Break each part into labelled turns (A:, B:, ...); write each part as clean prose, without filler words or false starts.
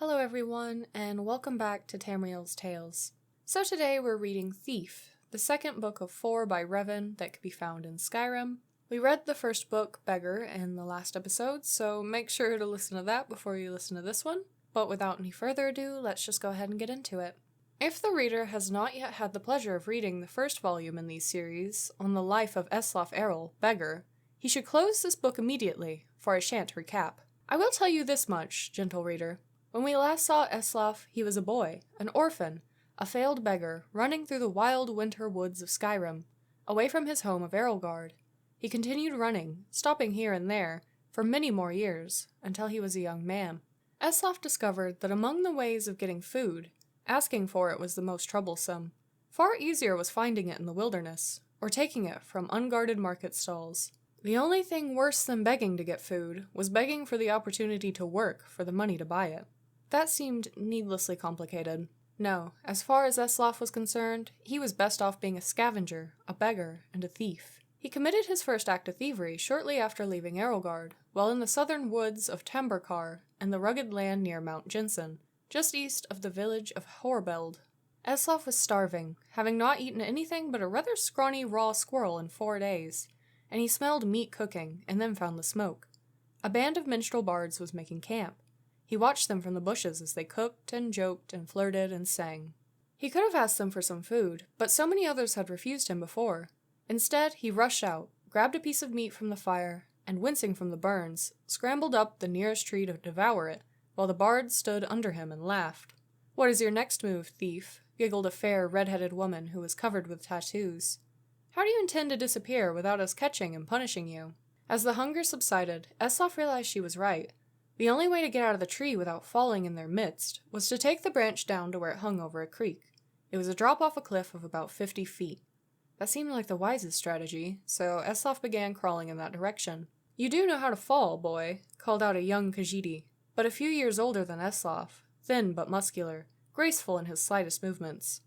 A: Hello everyone, and welcome back to Tamriel's Tales. So today we're reading Thief, the second book of 4 by Revan that can be found in Skyrim. We read the first book, Beggar, in the last episode, so make sure to listen to that before you listen to this one. But without any further ado, let's just go ahead and get into it. If the reader has not yet had the pleasure of reading the first volume in these series, on the life of Eslaf Errol, Beggar, he should close this book immediately, for I shan't recap. I will tell you this much, gentle reader. When we last saw Eslaf, he was a boy, an orphan, a failed beggar, running through the wild winter woods of Skyrim, away from his home of Errolgard. He continued running, stopping here and there, for many more years, until he was a young man. Eslaf discovered that among the ways of getting food, asking for it was the most troublesome. Far easier was finding it in the wilderness, or taking it from unguarded market stalls. The only thing worse than begging to get food was begging for the opportunity to work for the money to buy it. That seemed needlessly complicated. No, as far as Eslaf was concerned, he was best off being a scavenger, a beggar, and a thief. He committed his first act of thievery shortly after leaving Errolgard, while in the southern woods of Tambarkar and the rugged land near Mount Jensen, just east of the village of Horbeld. Eslaf was starving, having not eaten anything but a rather scrawny raw squirrel in 4 days, and he smelled meat cooking and then found the smoke. A band of minstrel bards was making camp. He watched them from the bushes as they cooked and joked and flirted and sang. He could have asked them for some food, but so many others had refused him before. Instead, he rushed out, grabbed a piece of meat from the fire, and wincing from the burns, scrambled up the nearest tree to devour it, while the bards stood under him and laughed. "What is your next move, thief?" giggled a fair, red-headed woman who was covered with tattoos. "How do you intend to disappear without us catching and punishing you?" As the hunger subsided, Eslaf realized she was right. The only way to get out of the tree without falling in their midst was to take the branch down to where it hung over a creek. It was a drop off a cliff of about 50 feet. That seemed like the wisest strategy, so Eslaf began crawling in that direction. "You do know how to fall, boy," called out a young Khajiit, but a few years older than Eslaf, thin but muscular, graceful in his slightest movements.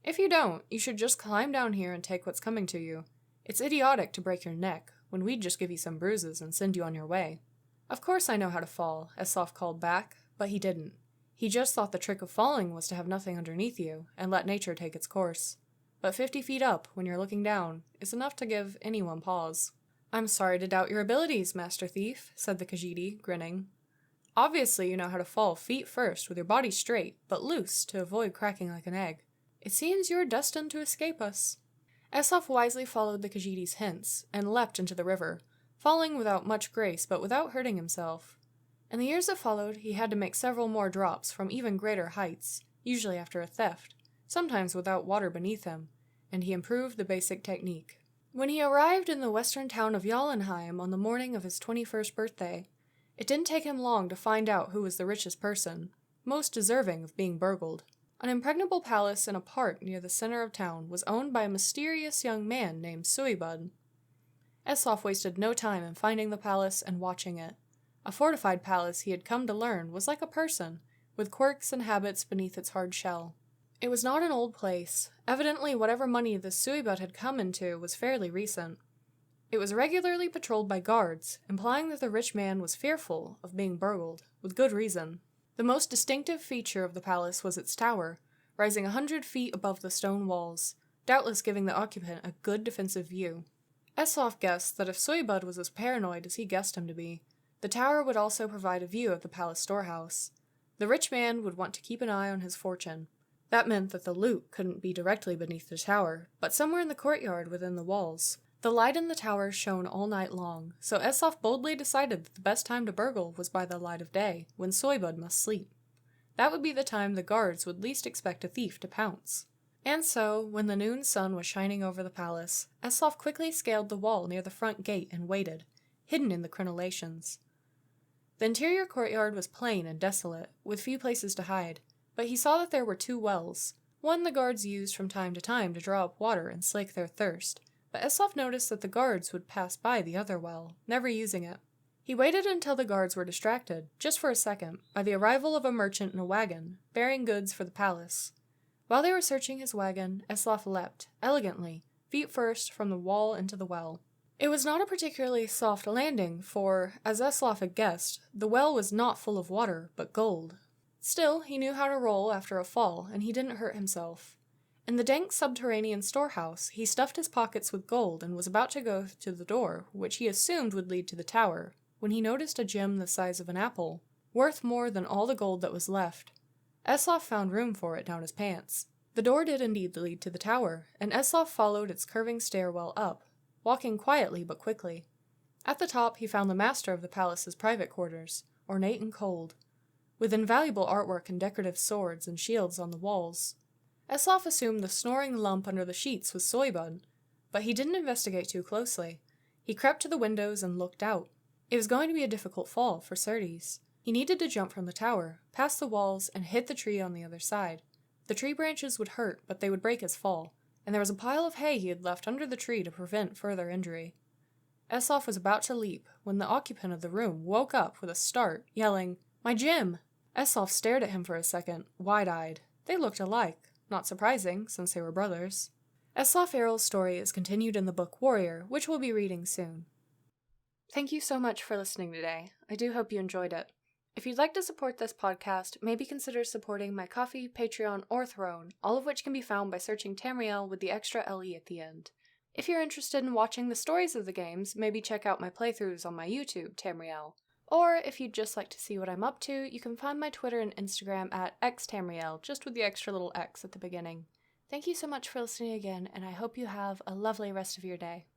A: "If you don't, you should just climb down here and take what's coming to you. It's idiotic to break your neck, when we'd just give you some bruises and send you on your way." "Of course I know how to fall," Eslaf called back, but he didn't. He just thought the trick of falling was to have nothing underneath you, and let nature take its course. But 50 feet up, when you're looking down, is enough to give anyone pause. "I'm sorry to doubt your abilities, Master Thief," said the Khajiit, grinning. "Obviously you know how to fall feet first with your body straight, but loose, to avoid cracking like an egg. It seems you're destined to escape us." Eslaf wisely followed the Khajiit's hints, and leapt into the river, falling without much grace but without hurting himself. In the years that followed, he had to make several more drops from even greater heights, usually after a theft, sometimes without water beneath him, and he improved the basic technique. When he arrived in the western town of Jotunheim on the morning of his 21st birthday, it didn't take him long to find out who was the richest person, most deserving of being burgled. An impregnable palace in a park near the center of town was owned by a mysterious young man named Suibud. Eslaf wasted no time in finding the palace and watching it. A fortified palace, he had come to learn, was like a person, with quirks and habits beneath its hard shell. It was not an old place. Evidently whatever money the Suibud had come into was fairly recent. It was regularly patrolled by guards, implying that the rich man was fearful of being burgled, with good reason. The most distinctive feature of the palace was its tower, rising 100 feet above the stone walls, doubtless giving the occupant a good defensive view. Eslaf guessed that if Suibud was as paranoid as he guessed him to be, the tower would also provide a view of the palace storehouse. The rich man would want to keep an eye on his fortune. That meant that the loot couldn't be directly beneath the tower, but somewhere in the courtyard within the walls. The light in the tower shone all night long, so Eslaf boldly decided that the best time to burgle was by the light of day, when Suibud must sleep. That would be the time the guards would least expect a thief to pounce. And so, when the noon sun was shining over the palace, Eslaf quickly scaled the wall near the front gate and waited, hidden in the crenellations. The interior courtyard was plain and desolate, with few places to hide, but he saw that there were 2 wells. One the guards used from time to time to draw up water and slake their thirst, but Eslaf noticed that the guards would pass by the other well, never using it. He waited until the guards were distracted, just for a second, by the arrival of a merchant in a wagon, bearing goods for the palace. While they were searching his wagon, Eslaf leapt, elegantly, feet first, from the wall into the well. It was not a particularly soft landing, for, as Eslaf had guessed, the well was not full of water, but gold. Still, he knew how to roll after a fall, and he didn't hurt himself. In the dank subterranean storehouse, he stuffed his pockets with gold and was about to go to the door, which he assumed would lead to the tower, when he noticed a gem the size of an apple, worth more than all the gold that was left. Eslov found room for it down his pants. The door did indeed lead to the tower, and Eslov followed its curving stairwell up, walking quietly but quickly. At the top he found the master of the palace's private quarters, ornate and cold, with invaluable artwork and decorative swords and shields on the walls. Eslov assumed the snoring lump under the sheets was Soybud, but he didn't investigate too closely. He crept to the windows and looked out. It was going to be a difficult fall, for certes. He needed to jump from the tower, past the walls, and hit the tree on the other side. The tree branches would hurt, but they would break his fall, and there was a pile of hay he had left under the tree to prevent further injury. Eslov was about to leap when the occupant of the room woke up with a start, yelling, "My Jim!" Eslov stared at him for a second, wide-eyed. They looked alike. Not surprising, since they were brothers. Eslov Errol's story is continued in the book Warrior, which we'll be reading soon. Thank you so much for listening today. I do hope you enjoyed it. If you'd like to support this podcast, maybe consider supporting my Ko-fi, Patreon, or Throne, all of which can be found by searching Tamriel with the extra LE at the end. If you're interested in watching the stories of the games, maybe check out my playthroughs on my YouTube, Tamriel. Or if you'd just like to see what I'm up to, you can find my Twitter and Instagram at xtamriel, just with the extra little X at the beginning. Thank you so much for listening again, and I hope you have a lovely rest of your day.